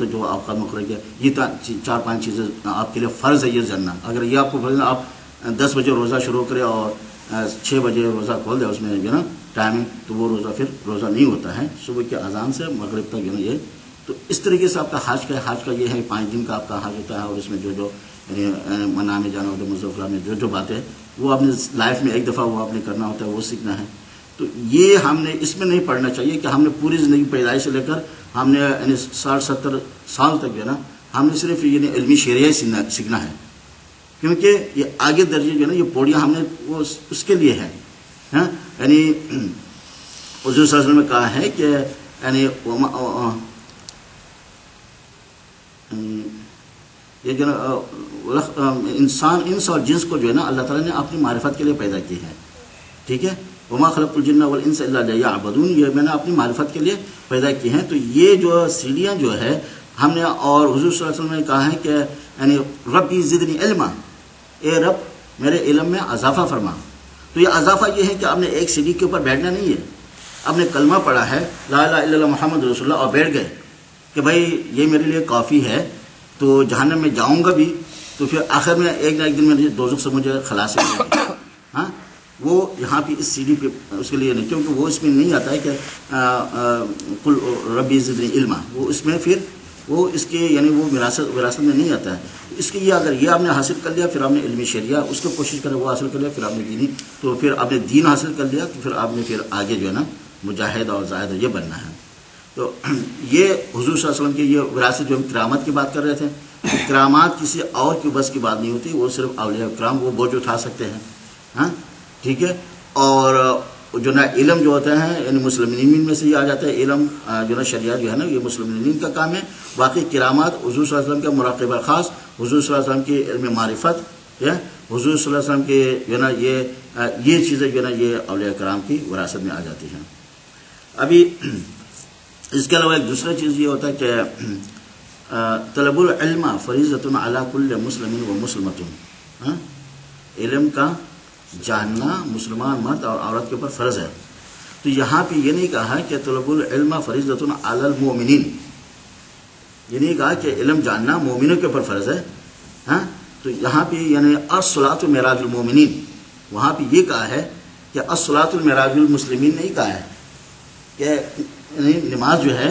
جو آپ کا مقرر کیا یہ 4-5 چیزیں آپ کے لیے فرض ہے یہ جاننا. اگر یہ آپ کو فرض ہے آپ 10 بجے روزہ شروع کریں اور 6 بجے روزہ کھول دیں اس میں جو ہے نا ٹائمنگ تو وہ روزہ پھر روزہ نہیں ہوتا ہے. صبح کے اذان سے مغرب تک جو ہے نا یہ تو اس طریقے سے آپ کا حج کا یہ ہے 5 دن کا آپ کا حج ہوتا ہے. اور اس میں جو منا میں جانا ہوتا ہے مزدلفہ میں جو باتیں وہ آپ نے لائف میں ایک دفعہ وہ آپ نے کرنا ہوتا ہے وہ سیکھنا ہے. تو یہ ہم نے اس میں نہیں پڑھنا چاہیے کہ ہم نے پوری زندگی پیدائش سے لے کر ہم نے 60-70 سال تک جو ہے نا ہم نے صرف یہ علمی شریعہ سیکھنا ہے. کیونکہ یہ آگے درجے جو ہے نا یہ پوڑیاں ہم نے وہ اس کے لیے ہے. یعنی حضور صلی اللہ علیہ وسلم نے کہا ہے کہ یعنی یہ جو نا انس اور جنس کو جو ہے نا اللہ تعالیٰ نے اپنی معرفت کے لیے پیدا کی ہے. ٹھیک ہے. وما خلقت الجن والانس الا لیعبدون یہ میں نے اپنی معرفت کے لیے پیدا کی ہیں. تو یہ جو سیڑھیاں جو ہے ہم نے اور حضور صلی اللہ علیہ وسلم نے کہا ہے کہ یعنی ربی زدنی علما اے رب میرے علم میں اضافہ فرما. تو یہ اضافہ یہ ہے کہ آپ نے ایک سیڑھی کے اوپر بیٹھنا نہیں ہے. آپ نے کلمہ پڑھا ہے لا الہ الا اللہ محمد رسول اللہ اور بیٹھ گئے کہ بھائی یہ میرے لیے کافی ہے تو جہنم میں جاؤں گا بھی تو پھر آخر میں ایک نہ ایک دن میں دوزخ سے مجھے خلاص ہے. ہاں وہ یہاں پہ اس سیڑھی پہ اس کے لیے نہیں کیونکہ وہ اس میں نہیں آتا ہے کہ قل ربی زدنی علما وہ اس میں پھر وہ اس کے یعنی وہ وراثت میں نہیں آتا ہے. اس کے یہ اگر یہ آپ نے حاصل کر لیا پھر آپ نے علمی شریعہ اس کو کوشش کرے وہ حاصل کر لیا پھر آپ نے دینی تو پھر آپ نے دین حاصل کر لیا تو پھر آپ نے پھر آگے جو ہے نا مجاہد اور زاہد یہ بننا ہے. تو یہ حضور صلی اللہ علیہ وسلم کی یہ وراثت جو ہم کرامت کی بات کر رہے تھے کرامات کسی اور کی بس کی بات نہیں ہوتی وہ صرف اولیاء کرام وہ بوجھ اٹھا سکتے ہیں. ہاں ٹھیک ہے. اور جو نا علم جو ہوتا ہے یعنی مسلمین میں سے یہ آ جاتا ہے علم جو نا شریعت جو ہے نا یہ مسلمین کا کام ہے. باقی کرامات حضور صلی اللہ علیہ وسلم کا مراقبہ خاص حضور صلی اللہ علیہ وسلم کی علم معرفت یا حضور صلی اللہ علیہ وسلم کے جو نا یہ چیزیں جو ہے نا یہ اولیاء کرام کی وراثت میں آ جاتی ہیں. ابھی اس کے علاوہ ایک دوسرا چیز یہ ہوتا ہے کہ طلب العلم فریضۃ علی کل مسلم و مسلمۃ علم کا جاننا مسلمان مرد اور عورت کے اوپر فرض ہے. تو یہاں پہ یہ نہیں کہا کہ طلب العلم فریضۃ علی المؤمنین یہ نہیں کہا کہ علم جاننا مومنوں کے اوپر فرض ہے. ہاں تو یہاں پہ یعنی الصلاۃ معراج المؤمنین وہاں پہ یہ کہا ہے کہ الصلاۃ معراج المسلمین نہیں کہا ہے کہ یعنی نماز جو ہے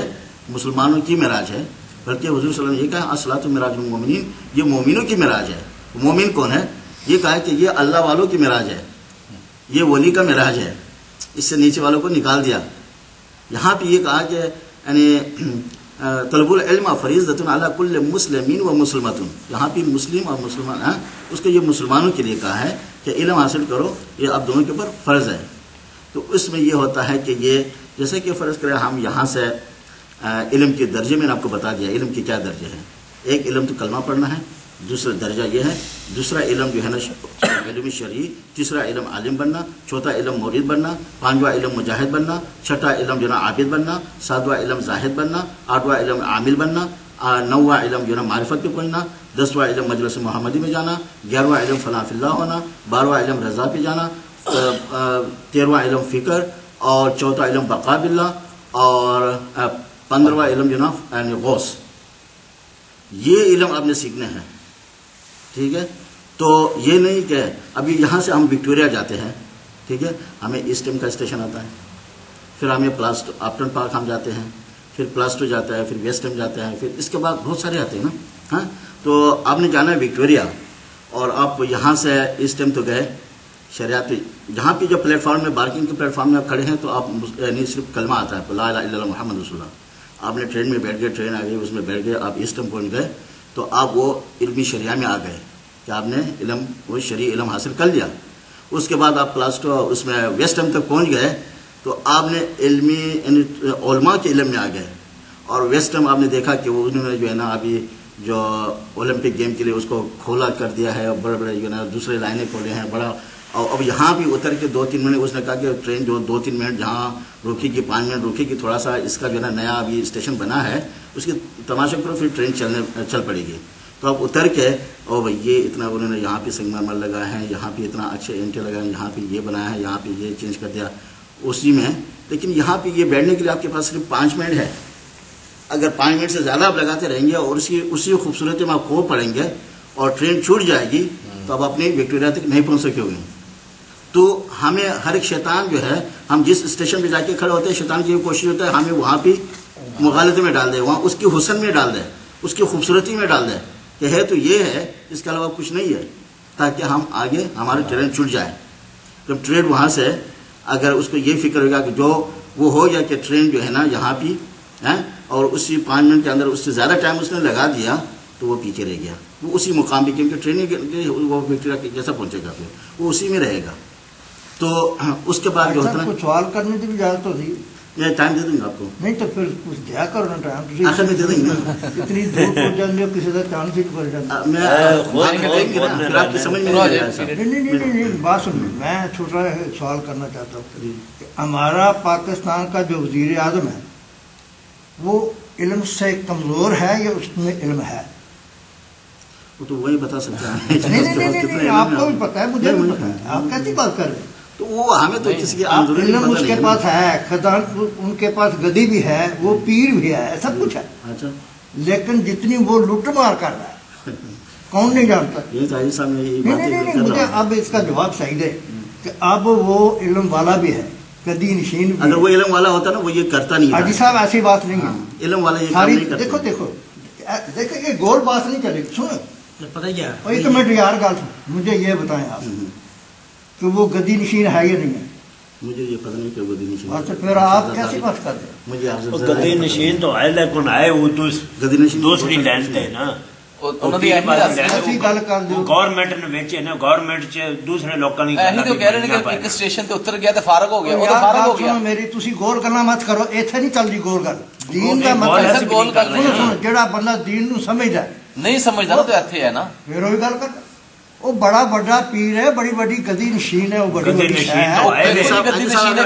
مسلمانوں کی معراج ہے بلکہ حضور صلی اللہ علیہ وسلم نے یہ کہا الصلاۃ معراج المؤمنین یہ مومنوں کی معراج ہے. مومن کون ہے یہ کہا ہے کہ یہ اللہ والوں کی معراج ہے یہ ولی کا معراج ہے اس سے نیچے والوں کو نکال دیا. یہاں پہ یہ کہا کہ یعنی طلب العلم فریضۃ علی کل مسلمین و مسلمۃ یہاں پہ مسلم اور مسلمان ہیں اس کو یہ مسلمانوں کے لیے کہا ہے کہ علم حاصل کرو یہ آپ دونوں کے اوپر فرض ہے. تو اس میں یہ ہوتا ہے کہ یہ جیسے کہ فرض کریں ہم یہاں سے علم کے درجے میں نے آپ کو بتا دیا علم کے کیا درجے ہیں. ایک علم تو کلمہ پڑھنا ہے دوسرا درجہ یہ ہے دوسرا علم جو ہے نا علم شرعی تیسرا علم عالم بننا چوتھا علم مرید بننا پانچواں علم مجاہد بننا چھٹا علم جو ہے نا عابد بننا ساتواں علم زاہد بننا آٹھواں علم عامل بننا نواں علم جو ہے نا معرفت پہ پہنچنا 10واں علم مجلس محمدی میں جانا 11واں علم فلاں فی اللہ ہونا 12واں علم رضا پہ جانا 13واں علم فکر اور چوتھا علم بقاء باللہ اور 15واں علم جو ہے نا غوث. یہ علم آپ نے سیکھنے ہیں. ٹھیک ہے. تو یہ نہیں کہ ابھی یہاں سے ہم وکٹوریا جاتے ہیں ٹھیک ہے ہمیں ایسٹ ایم کا اسٹیشن آتا ہے پھر ہمیں آپٹن پارک ہم جاتے ہیں پھر پلاسٹو جاتا ہے پھر ویسٹ ایم جاتا ہے پھر اس کے بعد بہت سارے آتے ہیں نا. ہاں تو آپ نے جانا ہے وکٹوریا اور آپ یہاں سے ایسٹ ایم تو گئے شریعت جہاں پہ جو پلیٹ فارم میں بارکنگ کے پلیٹ فارم میں آپ کھڑے ہیں تو آپ یعنی صرف کلمہ آتا ہے لا الہ الا اللہ محمد رسول اللہ. آپ نے ٹرین میں بیٹھ گئے ٹرین آ گئی اس میں بیٹھ گئے آپ ایسٹ ایم پہنچ گئے تو آپ وہ علمی شریعہ میں آ گئے کہ آپ نے علم وہ شرعی علم حاصل کر لیا. اس کے بعد آپ پلاسٹو اس میں ویسٹ ایم تک پہنچ گئے تو آپ نے علمی علماء کے علم میں آ گئے. اور ویسٹ ایم آپ نے دیکھا کہ وہ انہوں نے جو ہے نا ابھی جو اولمپک گیم کے لیے اس کو کھولا کر دیا ہے اور بڑے بڑے جو ہے نا دوسرے لائنیں کھولے ہیں بڑا. اور اب یہاں بھی اتر کے 2-3 منٹ اس نے کہا کہ ٹرین جو 2-3 منٹ جہاں روکے گی 5 منٹ روکے گی تھوڑا سا اس کا جو ہے نا نیا ابھی اسٹیشن بنا ہے اس کی تماشا کرو پھر ٹرین چل پڑے گی. تو اب اتر کے او بھائی یہ اتنا انہوں نے یہاں پہ سنگ مرمر لگایا ہے یہاں پہ اتنا اچھے اینٹے لگائے ہیں یہاں پہ یہ بنایا ہے یہاں پہ یہ چینج کر دیا اسی میں. لیکن یہاں پہ یہ بیٹھنے کے لیے آپ کے پاس صرف 5 منٹ ہے اگر 5 منٹ سے زیادہ آپ لگاتے رہیں گے اور اسی خوبصورتی میں آپ خوب پڑیں گے اور ٹرین چھوٹ جائے گی تو اب اپنی وکٹوریا تک نہیں پہنچ سکے ہوگے. تو ہمیں ہر ایک شیطان جو ہے، ہم جس اسٹیشن پہ جا کے کھڑے ہوتے ہیں، شیطان کی یہ کوشش ہوتا ہے ہمیں وہاں پہ مغالطے میں ڈال دے، وہاں اس کی حسن میں ڈال دے، اس کی خوبصورتی میں ڈال دے کہ ہے تو یہ ہے، اس کے علاوہ کچھ نہیں ہے، تاکہ ہم آگے ہماری ٹرین چھوٹ جائے. جب ٹرین وہاں سے اگر اس کو یہ فکر ہوگا کہ جو وہ ہو گیا کہ ٹرین جو ہے نا یہاں پہ اور اسی 5 منٹ کے اندر اس سے زیادہ ٹائم اس نے لگا دیا تو وہ پیچھے رہ گیا، وہ اسی مقام پہ، کیونکہ ٹرین وہ وکٹوریا کیسا پہنچے گا، پھر وہ اسی میں رہے گا. تو اس کے بعد جو ہوتا ہے سوال کرنے کی بھی اجازت ہوتی میں ٹائم دے دوں گا آپ کو. نہیں تو پھر کچھ دیا کرو نا ٹائم. آخر میں دے دیں گے نا. اتنی دور پہنچ جاتے ہو، کسی کا چانس ہی پڑ جاتا. پھر آپ کی سمجھ میں نہیں آئے گا. نہیں بات سن، میں چھوٹا سوال کرنا چاہتا ہوں کہ ہمارا پاکستان کا جو وزیر اعظم ہے وہ علم سے کمزور ہے یا اس میں علم ہے؟ وہ تو وہی بتا سکتا ہے. نہیں آپ کو بھی پتا ہے، مجھے بھی پتا ہے، آپ کیسی بات کر رہے ہیں؟ تو وہ ہمیں تو کسی کی علم اس کے پاس ہے، خزان ان کے پاس گدی بھی ہے، وہ پیر بھی ہے، سب کچھ ہے. اچھا، لیکن جتنی وہ لٹ مار کر رہا ہے کون نہیں جانتا. یہ تاجر صاحب نے یہ نہیں مجھے اب اس کا جواب صحیح دے کہ اب وہ علم والا بھی ہے، گدی نشین بھی. اگر وہ علم والا ہوتا نا وہ یہ کرتا نہیں. حاجی صاحب ایسی بات نہیں ہے، علم والا یہ کام ساری نہیں کرتا. دیکھو یہ گول بات نہیں چلے گی. سنو پتہ کیا ایک منٹ یار گل سن، مجھے یہ بتائیں آپ کہ وہ گدی نشین ہے یا نہیں ہے؟ مجھے یہ پتہ نہیں کہ وہ گدی نشین. اچھا پھر آپ کیسی بات کر رہے ہیں؟ مجھے آپ سے گدی نشین تو ہے لیکن آئے وہ گدی نشین دوسری لائن تے نا ایسی گل کر دو. گورنمنٹ نے ویچے نا، گورنمنٹ چ دوسرے لوکاں نہیں ਇਹੀ ਤਾਂ ਕਹਿ ਰਹੇ ਨੇ ਕਿ ਇੱਕ ਸਟੇਸ਼ਨ ਤੇ ਉਤਰ ਗਿਆ ਤੇ ਫਾਰਗ ਹੋ ਗਿਆ, ਉਹ ਤਾਂ ਫਾਰਗ ਹੋ ਗਿਆ. ਮੇਰੀ ਤੁਸੀਂ ਗੌਰ ਕਰਨਾ ਮਤ ਕਰੋ, ਇੱਥੇ ਨਹੀਂ ਚੱਲਦੀ ਗੌਰ ਗੱਲ. ਦੀਨ ਦਾ ਗੌਰ ਮਤਲਬ ਅਸੀਂ ਗੌਰ ਕਰ ਰਹੇ ਹਾਂ. ਜਿਹੜਾ ਬੰਦਾ ਦੀਨ ਨੂੰ ਸਮਝਦਾ ਨਹੀਂ ਸਮਝਦਾ ਨਾ ਤੇ ਇੱਥੇ ਹੈ ਨਾ. ਫਿਰ ਉਹੀ ਗੱਲ ਕਰ. ਉਹ ਬੜਾ ਵੱਡਾ ਪੀਰ ਹੈ, ਬੜੀ ਵੱਡੀ ਗਦੀ ਨਸ਼ੀਨ ਹੈ, ਉਹ ਬੜੀ گدی ਵੱਡੀ نشین شے تو ہے. ہے. گدی نشین ہے.